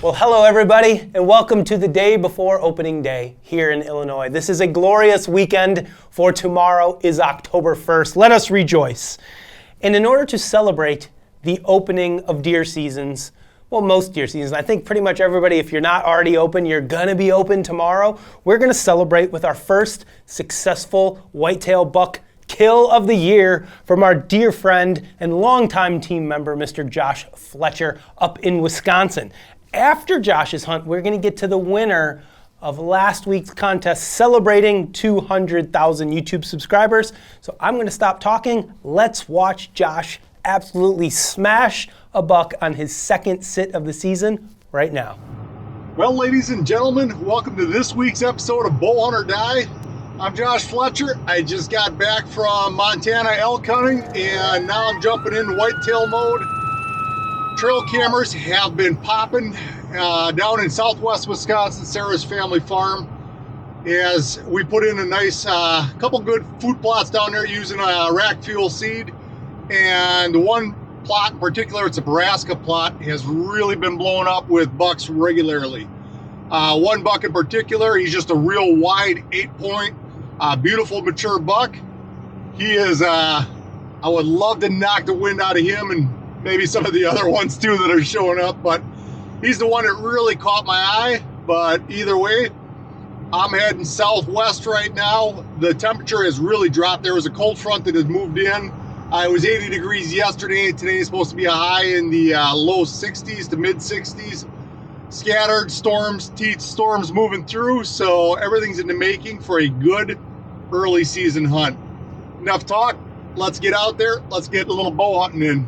Well, hello everybody, and welcome to the day before opening day here in Illinois. This is a glorious weekend, for tomorrow is October 1st. Let us rejoice. And in order to celebrate the opening of deer seasons, well, most deer seasons, I think pretty much everybody, if you're not already open, you're gonna be open tomorrow. We're gonna celebrate with our first successful whitetail buck kill of the year from our dear friend and longtime team member, Mr. Josh Fletcher up in Wisconsin. After Josh's hunt, we're going to get to the winner of last week's contest celebrating 200,000 YouTube subscribers. So I'm going to stop talking. Let's watch Josh absolutely smash a buck on his second sit of the season right now. Well, ladies and gentlemen, welcome to this week's episode of Bow Hunt or Die. I'm Josh Fletcher. I just got back from Montana elk hunting, and now I'm jumping into whitetail mode. Trail cameras have been popping down in southwest Wisconsin, Sarah's family farm, as we put in a nice couple good food plots down there using a rack fuel seed. And the one plot in particular, it's a Nebraska plot, has really been blowing up with bucks regularly. One buck in particular, he's just a real wide 8-point, beautiful mature buck. He is, I would love to knock the wind out of him and maybe some of the other ones too that are showing up, but he's the one that really caught my eye. But either way, I'm heading southwest right now. The temperature has really dropped. There was a cold front that has moved in. It was 80 degrees yesterday. Today is supposed to be a high in the low 60s to mid 60s. Scattered storms, teeth storms moving through, so everything's in the making for a good early season hunt. Enough talk. Let's get out there. Let's get a little bow hunting in.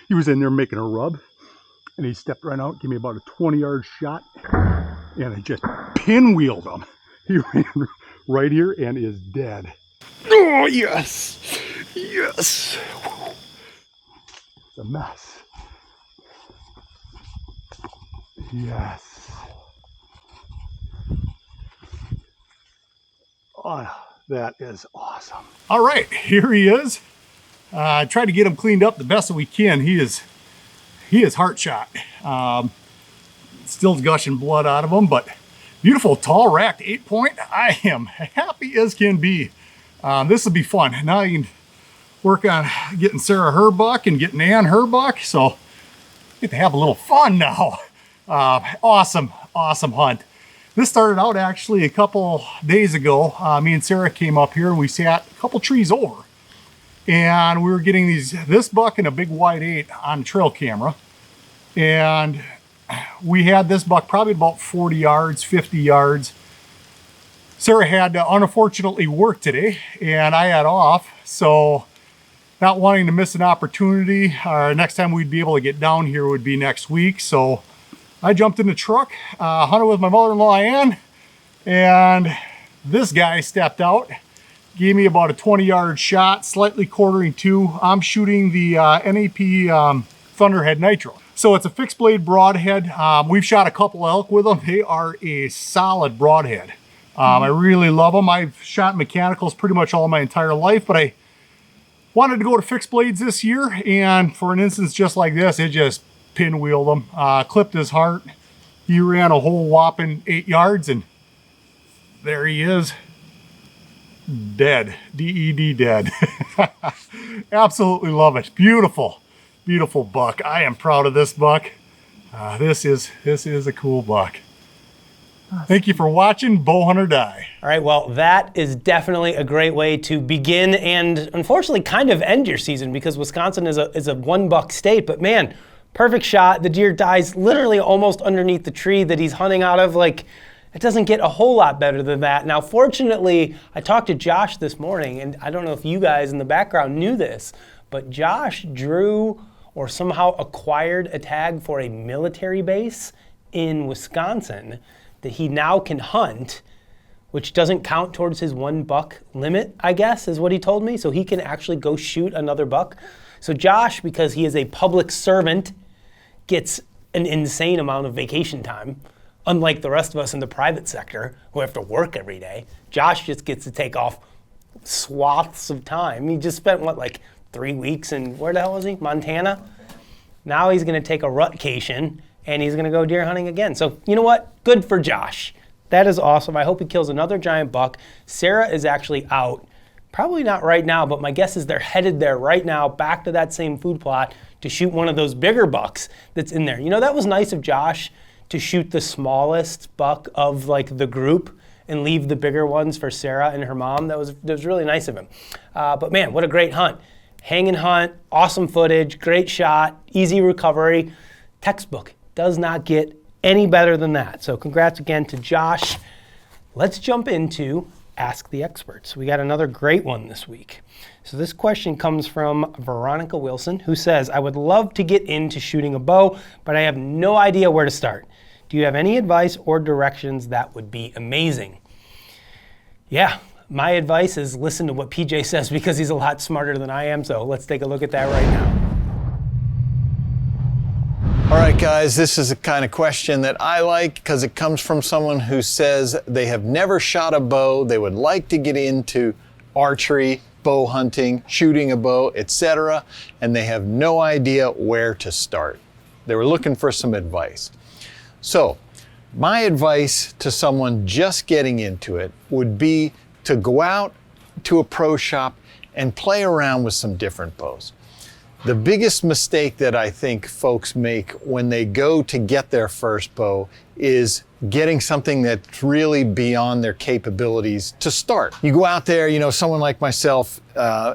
He was in there making a rub, and he stepped right out, gave me about a 20-yard shot, and I just pinwheeled him. He ran right here and is dead. Oh, yes. Yes. It's a mess. Yes. Oh, that is awesome. All right, here he is. I tried to get him cleaned up the best that we can. He is heart shot. Still gushing blood out of him, but beautiful tall racked 8-point. I am happy as can be. This will be fun. Now I can work on getting Sarah her buck and getting Ann her buck. So get to have a little fun now. Awesome hunt. This started out actually a couple days ago. Me and Sarah came up here and we sat a couple trees over. And we were getting this buck and a big white 8 on trail camera. And we had this buck probably about 40 yards, 50 yards. Sarah had to unfortunately work today and I had off. So not wanting to miss an opportunity, next time we'd be able to get down here would be next week. So I jumped in the truck, hunted with my mother-in-law Ann, and this guy stepped out. Gave me about a 20-yard shot, slightly quartering to. I'm shooting the NAP Thunderhead Nitro. So it's a fixed blade broadhead. We've shot a couple elk with them. They are a solid broadhead. I really love them. I've shot mechanicals pretty much all my entire life, but I wanted to go to fixed blades this year. And for an instance just like this, it just pinwheeled him, clipped his heart. He ran a whole whopping 8 yards and there he is. Dead. D-E-D dead. Absolutely love it. Beautiful buck. I am proud of this buck. This is a cool buck. Thank you for watching Bow Hunt or Die. All right, well, that is definitely a great way to begin and unfortunately kind of end your season because Wisconsin is a one-buck state, but man, perfect shot. The deer dies literally almost underneath the tree that he's hunting out of. Like, it doesn't get a whole lot better than that. Now, fortunately, I talked to Josh this morning, and I don't know if you guys in the background knew this, but Josh drew or somehow acquired a tag for a military base in Wisconsin that he now can hunt, which doesn't count towards his 1 buck limit, I guess, is what he told me. So he can actually go shoot another buck. So Josh, because he is a public servant, gets an insane amount of vacation time. Unlike the rest of us in the private sector who have to work every day, Josh just gets to take off swaths of time. He just spent, like 3 weeks in, where the hell was he? Montana? Now he's gonna take a rutcation and he's gonna go deer hunting again. So you know what? Good for Josh. That is awesome. I hope he kills another giant buck. Sarah is actually out. Probably not right now, but my guess is they're headed there right now, back to that same food plot to shoot one of those bigger bucks that's in there. You know, that was nice of Josh to shoot the smallest buck of like the group and leave the bigger ones for Sarah and her mom. That was really nice of him. But man, what a great hunt. Hang and hunt, awesome footage, great shot, easy recovery. Textbook. Does not get any better than that. So congrats again to Josh. Let's jump into Ask the Experts. We got another great one this week. So this question comes from Veronica Wilson, who says, I would love to get into shooting a bow, but I have no idea where to start. Do you have any advice or directions? That would be amazing. Yeah, my advice is listen to what PJ says because he's a lot smarter than I am. So let's take a look at that right now. All right, guys, this is the kind of question that I like because it comes from someone who says they have never shot a bow. They would like to get into archery, bow hunting, shooting a bow, etc., and they have no idea where to start. They were looking for some advice. So my advice to someone just getting into it would be to go out to a pro shop and play around with some different bows. The biggest mistake that I think folks make when they go to get their first bow is getting something that's really beyond their capabilities to start. You go out there, you know, someone like myself,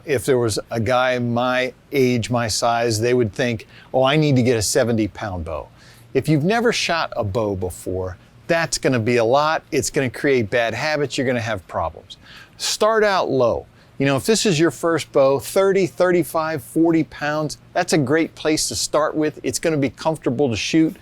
if there was a guy my age, my size, they would think, oh, I need to get a 70-pound bow. If you've never shot a bow before, that's gonna be a lot. It's gonna create bad habits. You're gonna have problems. Start out low. You know, if this is your first bow, 30, 35, 40 pounds, that's a great place to start with. It's going to be comfortable to shoot.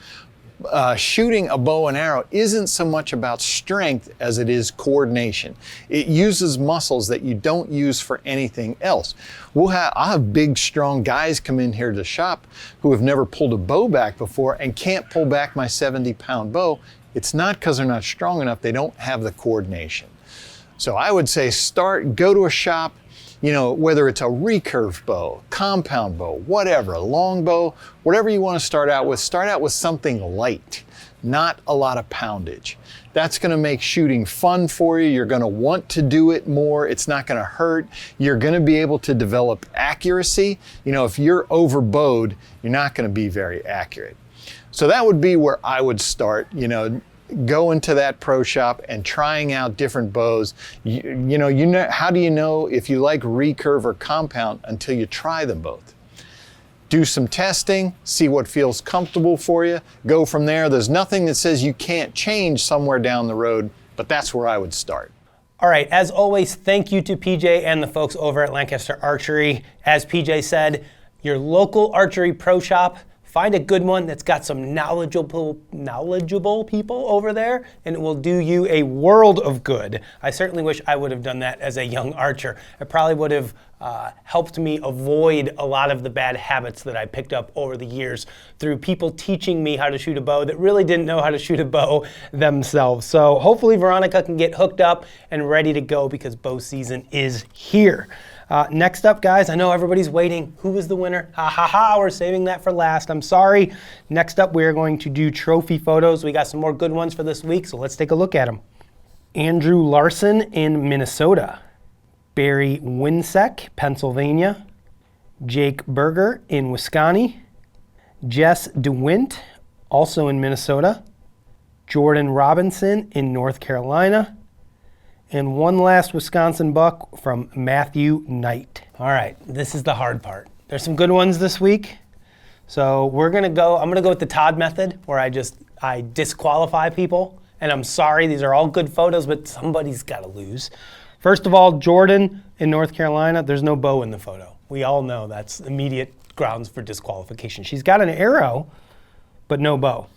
Shooting a bow and arrow isn't so much about strength as it is coordination. It uses muscles that you don't use for anything else. I'll have big, strong guys come in here to the shop who have never pulled a bow back before and can't pull back my 70-pound bow. It's not because they're not strong enough, they don't have the coordination. So I would say go to a shop, you know, whether it's a recurve bow, compound bow, whatever, a long bow, whatever you want to start out with something light, not a lot of poundage. That's going to make shooting fun for you. You're going to want to do it more. It's not going to hurt. You're going to be able to develop accuracy. You know, if you're overbowed, you're not going to be very accurate. So that would be where I would start, you know, go into that pro shop and trying out different bows. You know, how do you know if you like recurve or compound until you try them both? Do some testing, see what feels comfortable for you, go from there. There's nothing that says you can't change somewhere down the road, but that's where I would start. All right, as always, thank you to PJ and the folks over at Lancaster Archery. As PJ said, your local archery pro shop, find a good one that's got some knowledgeable people over there, and it will do you a world of good. I certainly wish I would have done that as a young archer. It probably would have helped me avoid a lot of the bad habits that I picked up over the years through people teaching me how to shoot a bow that really didn't know how to shoot a bow themselves. So hopefully Veronica can get hooked up and ready to go because bow season is here. Next up, guys, I know everybody's waiting. Who was the winner? Ha ha ha, we're saving that for last. I'm sorry. Next up, we're going to do trophy photos. We got some more good ones for this week, so let's take a look at them. Andrew Larson in Minnesota. Barry Winsek, Pennsylvania. Jake Berger in Wisconsin. Jess DeWint, also in Minnesota. Jordan Robinson in North Carolina. And one last Wisconsin buck from Matthew Knight. All right, this is the hard part. There's some good ones this week. So I'm gonna go with the Todd method where I disqualify people. And I'm sorry, these are all good photos, but somebody's gotta lose. First of all, Jordan in North Carolina, there's no bow in the photo. We all know that's immediate grounds for disqualification. She's got an arrow, but no bow.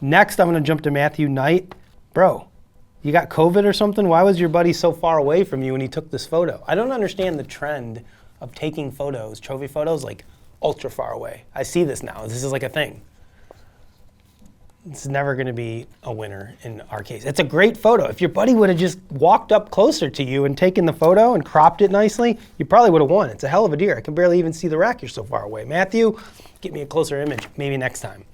Next, I'm gonna jump to Matthew Knight. Bro, you got COVID or something? Why was your buddy so far away from you when he took this photo? I don't understand the trend of taking photos, trophy photos, like ultra far away. I see this now. This is like a thing. It's never going to be a winner in our case. It's a great photo. If your buddy would have just walked up closer to you and taken the photo and cropped it nicely, you probably would have won. It's a hell of a deer. I can barely even see the rack. You're so far away. Matthew, get me a closer image. Maybe next time.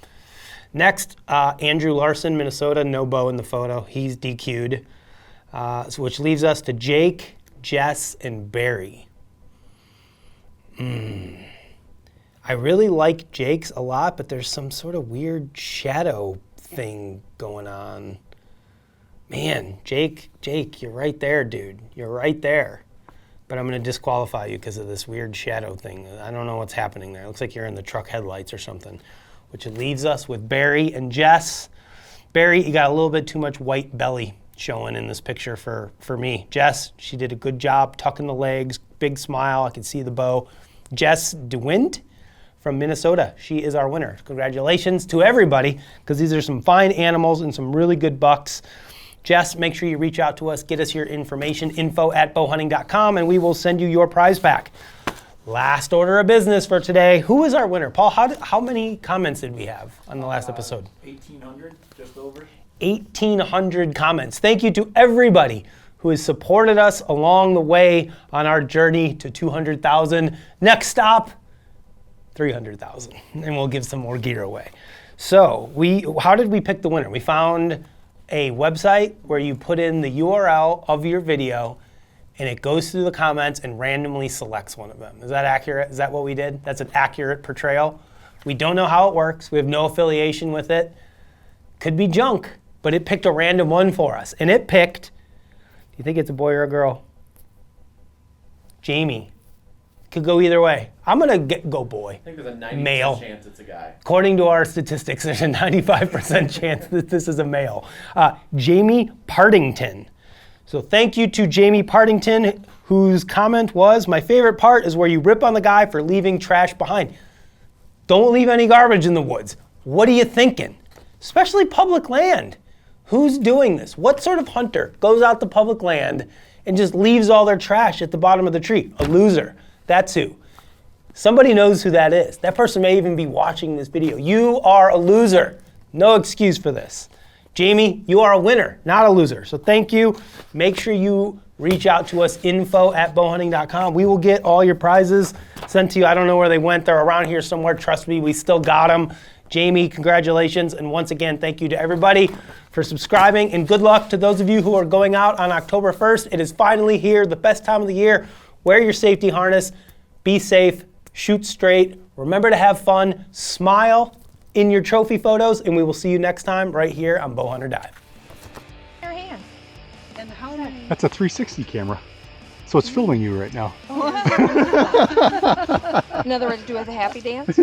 Next, Andrew Larson, Minnesota, no bow in the photo. He's DQ'd, which leaves us to Jake, Jess, and Barry. I really like Jake's a lot, but there's some sort of weird shadow thing going on. Man, Jake, you're right there, dude. You're right there. But I'm going to disqualify you because of this weird shadow thing. I don't know what's happening there. It looks like you're in the truck headlights or something. Which leaves us with Barry and Jess. Barry, you got a little bit too much white belly showing in this picture for me. Jess, she did a good job tucking the legs, big smile, I can see the bow. Jess DeWint from Minnesota, she is our winner. Congratulations to everybody, because these are some fine animals and some really good bucks. Jess, make sure you reach out to us, get us your information, info@bowhunting.com, and we will send you your prize pack. Last order of business for today. Who is our winner? Paul, how many comments did we have on the last episode? 1,800, just over. 1,800 comments. Thank you to everybody who has supported us along the way on our journey to 200,000. Next stop, 300,000, and we'll give some more gear away. So how did we pick the winner? We found a website where you put in the URL of your video and it goes through the comments and randomly selects one of them. Is that accurate? Is that what we did? That's an accurate portrayal? We don't know how it works. We have no affiliation with it. Could be junk, but it picked a random one for us. And it picked, do you think it's a boy or a girl? Jamie. Could go either way. I'm gonna go boy. I think there's a 90% male chance it's a guy. According to our statistics, there's a 95% chance that this is a male. Jamie Partington. So thank you to Jamie Partington, whose comment was, my favorite part is where you rip on the guy for leaving trash behind. Don't leave any garbage in the woods. What are you thinking? Especially public land. Who's doing this? What sort of hunter goes out to public land and just leaves all their trash at the bottom of the tree? A loser. That's who. Somebody knows who that is. That person may even be watching this video. You are a loser. No excuse for this. Jamie, you are a winner, not a loser. So thank you. Make sure you reach out to us, info@bowhunting.com. We will get all your prizes sent to you. I don't know where they went. They're around here somewhere. Trust me, we still got them. Jamie, congratulations. And once again, thank you to everybody for subscribing. And good luck to those of you who are going out on October 1st. It is finally here, the best time of the year. Wear your safety harness. Be safe. Shoot straight. Remember to have fun. Smile in your trophy photos. And we will see you next time right here on Bow Hunter Dive. Your hand. And how many? That's a 360 camera. So it's filming you right now. In other words, do it a happy dance?